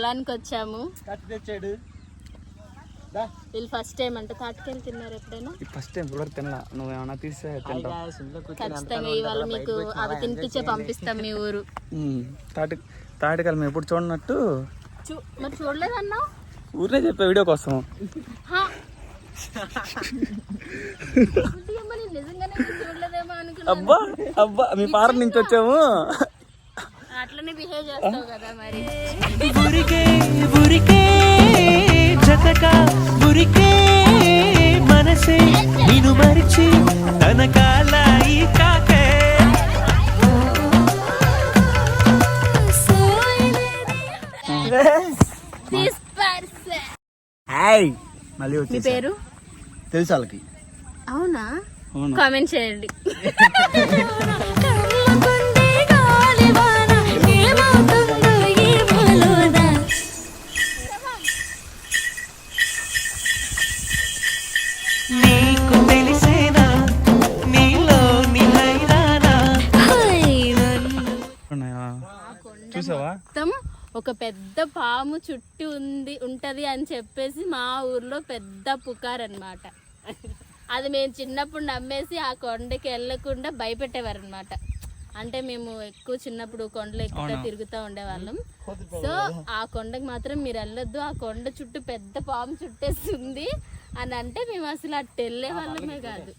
పొలానికి వచ్చాము. వీళ్ళు ఫస్ట్ టైం అంటే తాటికాయలు తిన్నారు ఎప్పుడైనా? ఫస్ట్ టైం కూడా తినలా. నువ్వు ఏమన్నా తీస్తే ఖచ్చితంగా ఇవాళ మీకు అవి తినిపించే పంపిస్తాం మీ ఊరు. తాటికాయలు మేము ఎప్పుడు చూడనట్టు మరి చూడలేదన్నా? ఊరినే చెప్పే వీడియో కోసం. అబ్బా అబ్బా మీ పార నుంచి వచ్చాము. అట్లనే బిహేవ్ చేస్తావు కదా మరి. బురికే బురికే జతకా బురికే మనసే నిన్ను మరిచి తన కాలాయి కాకే. మీ పేరు తెలుసు వాళ్ళకి? అవునా? కామెంట్ చేయండి. నీకు తెలిసేనా నీలో నిలైరానా. చూసావా? ఒక పెద్ద పాము చుట్టి ఉంటది అని చెప్పేసి మా ఊర్లో పెద్ద పుకార్ అన్నమాట. అది మేము చిన్నప్పుడు నమ్మేసి ఆ కొండకి వెళ్ళకుండా భయపెట్టేవారు అనమాట. అంటే మేము ఎక్కువ చిన్నప్పుడు కొండలు ఎక్కువ తిరుగుతూ ఉండేవాళ్ళం. సో ఆ కొండకి మాత్రం మీరు వెళ్ళొద్దు, ఆ కొండ చుట్టూ పెద్ద పాము చుట్టేస్తుంది అని అంటే మేము అసలు అట్టు వెళ్ళే వాళ్ళమే కాదు.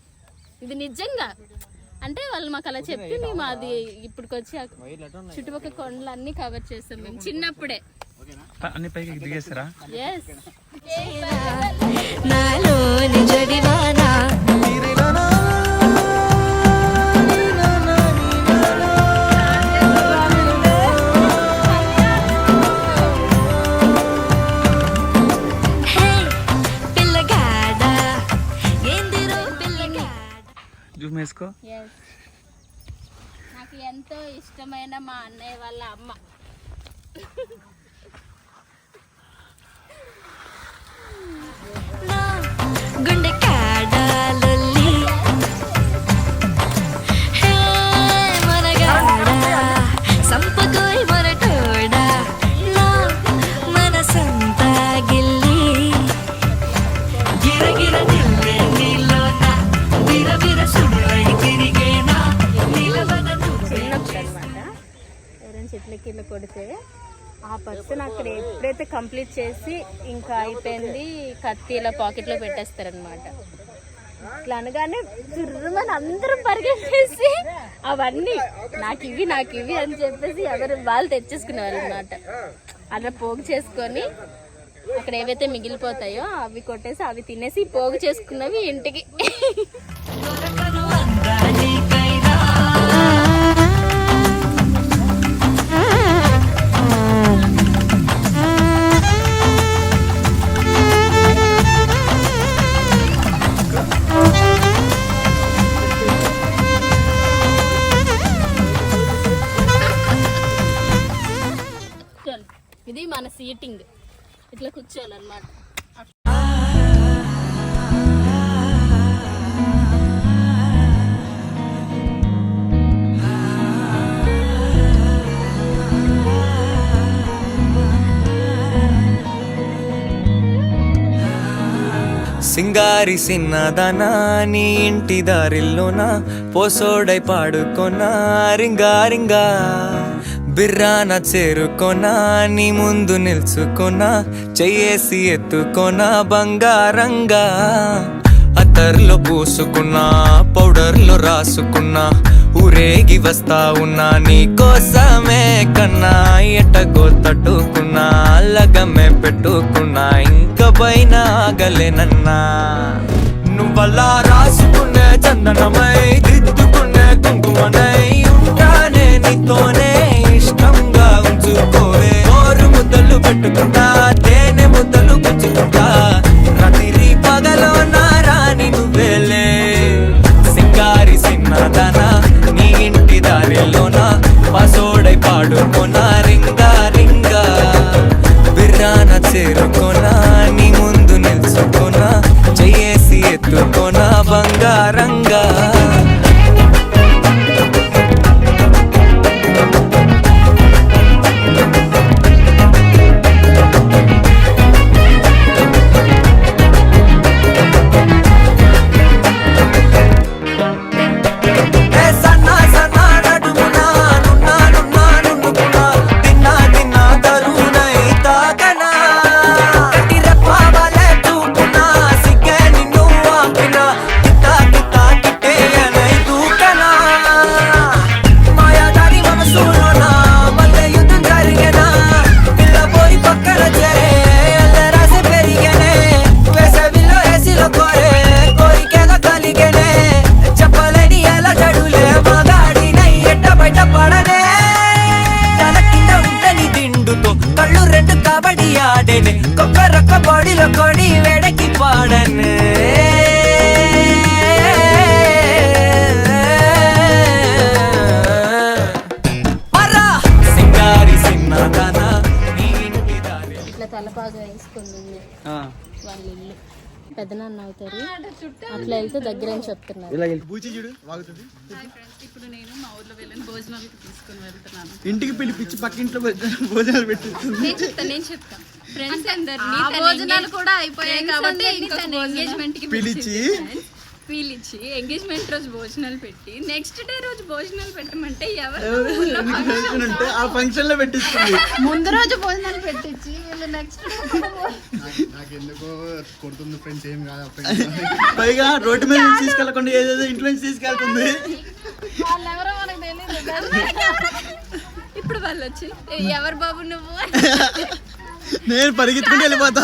ఇది నిజంగా అంటే వాళ్ళు మాకు అలా చెప్పి మేము అది ఇప్పటికొచ్చి చుట్టుపక్కల కొండలు అన్ని కవర్ చేస్తాం మేము చిన్నప్పుడే. అన్ని పైకి దిగేస్తారా? నాకు ఎంతో ఇష్టమైన మా అన్నయ్య వాళ్ళ అమ్మ. గుండె కాడాలొల్లి మనగాడా సంపకోయ్ మనటోడా మనసంతా గిల్లి గిరగిర నిల్లే నీలోన విరవిర సుడులై తిరిగేనా నిలవన. చిన్నప్పుడు అనమాట ఎవరైనా చెట్లకి ఇట్లా కొడితే ఆ పర్సన్ అక్కడ ఎప్పుడైతే కంప్లీట్ చేసి ఇంకా అయిపోయింది కత్తి ఇలా పాకెట్లో పెట్టేస్తారనమాట. ఇట్లా అనగానే చుర్రమని అందరం పరిగెట్టేసి అవన్నీ నాకు ఇవి అని చెప్పేసి ఎవరు వాళ్ళు తెచ్చేసుకునేవాళ్ళు అనమాట. అలా పోగు చేసుకొని అక్కడ ఏవైతే మిగిలిపోతాయో అవి కొట్టేసి అవి తినేసి పోగు చేసుకున్నవి ఇంటికి. ఇది మన సీటింగ్, ఇట్లా కూర్చోవాలన్నమాట. సింగారి సిన్నదనా నీ ఇంటి దారిల్లోనా పోసోడై పాడుకొనా రింగా రింగా బిర్రాన చేరుకొనా నీ ముందు నిల్చుకొనా చెయ్యేసి ఎత్తుకొనా బంగారంగా. అత్తర్లో పూసుకున్నా పౌడర్లో రాసుకున్నా ఊరేగి వస్తా ఉన్నా నీ కోసమే కన్నా. ఎటగో తట్టుకున్నా లగమే పెట్టుకున్నా ఇంక పైన ఆగలేనన్నా. నువ్వలా రాసుకునే చందనమై దిద్దుకునే కుంకుమనై ఉంటానే నీతోనే ఇష్టంగా ఉంచుకోవే. ఓరు ముద్దలు పెట్టుకుంటా తేనె ముద్దలు గుచ్చుకుంటా రాత్రి పగలో నా రాణి నువ్వేలే. సింగారి సిన్నదనా నీ ఇంటి దారిలోనా పసోడై పాడుకోనా రింగా రింగా బిర్రాన చేరుకోనా నీ ముందు నిల్చుకోనా చెయ్యేసి ఎత్తుకోనా బంగారంగా. వాళ్ళ ఇల్లు పెద్దనాన్న అవుతారు. అట్లా వెళ్తే దగ్గర అని చెప్తున్నారు. ఇలా బూచి చూడు వాగుతుంది. ఇప్పుడు నేను మా ఊర్లో వెళ్ళిన భోజనాలకి తీసుకుని వెళ్తున్నాను. ఇంటికి పిలిపించి పక్కింట్లో భోజనాలు పెట్టిస్తుంది. నేను చెప్తాను ఫ్రెండ్స్ ఆ భోజనాలు కూడా అయిపోయాయి కాబట్టి ఎంగేజ్మెంట్ కి పిలిచి ఎంగేజ్మెంట్ రోజు భోజనాలు పెట్టి నెక్స్ట్ డే రోజు భోజనాలు పెట్టమంటే అంటే ఆ ఫంక్షన్ లో పెట్టిస్తుంది. ముందు రోజు భోజనాలు పెట్టించి వీళ్ళు నెక్స్ట్ నాకెందుకో కొడుతుంది ఫ్రెండ్స్, ఏం కాదు. పైగా రోడ్డు మీద తీసుకెళ్లకుండా ఏదేదో ఇంట్లో నుంచి తీసుకెళ్తుంది. వాళ్ళెవరో మనకు తెలియదు. ఇప్పుడు వాళ్ళు వచ్చి ఎవరు బాబు నువ్వు నేను పరిగెత్తుకుంటూ వెళ్ళిపోతా.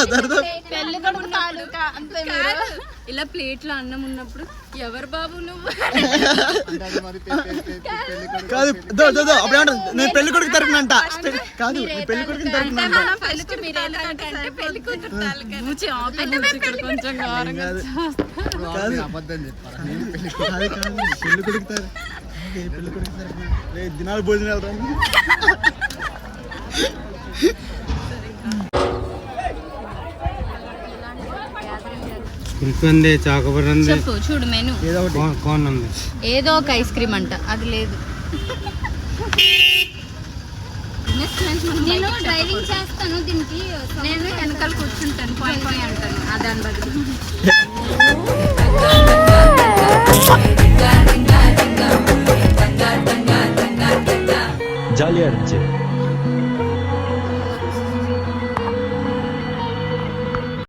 పెళ్లి కొడుకు తాలూకా అంతే. ఇలా ప్లేట్లో అన్నం ఉన్నప్పుడు ఎవరు బాబు నువ్వు కాదు అప్పుడు నేను పెళ్లి కొడుకు తరపునంట. కాదు పెళ్లి కొడుకు తరపునంట. కొంచెం అబద్ధం చెప్పారా? పెళ్లి కొడుకు తరపున దినాలు భోజనాలు రా. చెప్పు చూడు మెను ఏదో ఒక ఐస్ క్రీమ్ అంట, అది లేదు. నేను డ్రైవింగ్ చేస్తాను దీనికి. నేను వెనకాల కూర్చుంటాను, పాయింట్ పాయింట్ అంటాను. దాని బదులు జాలియా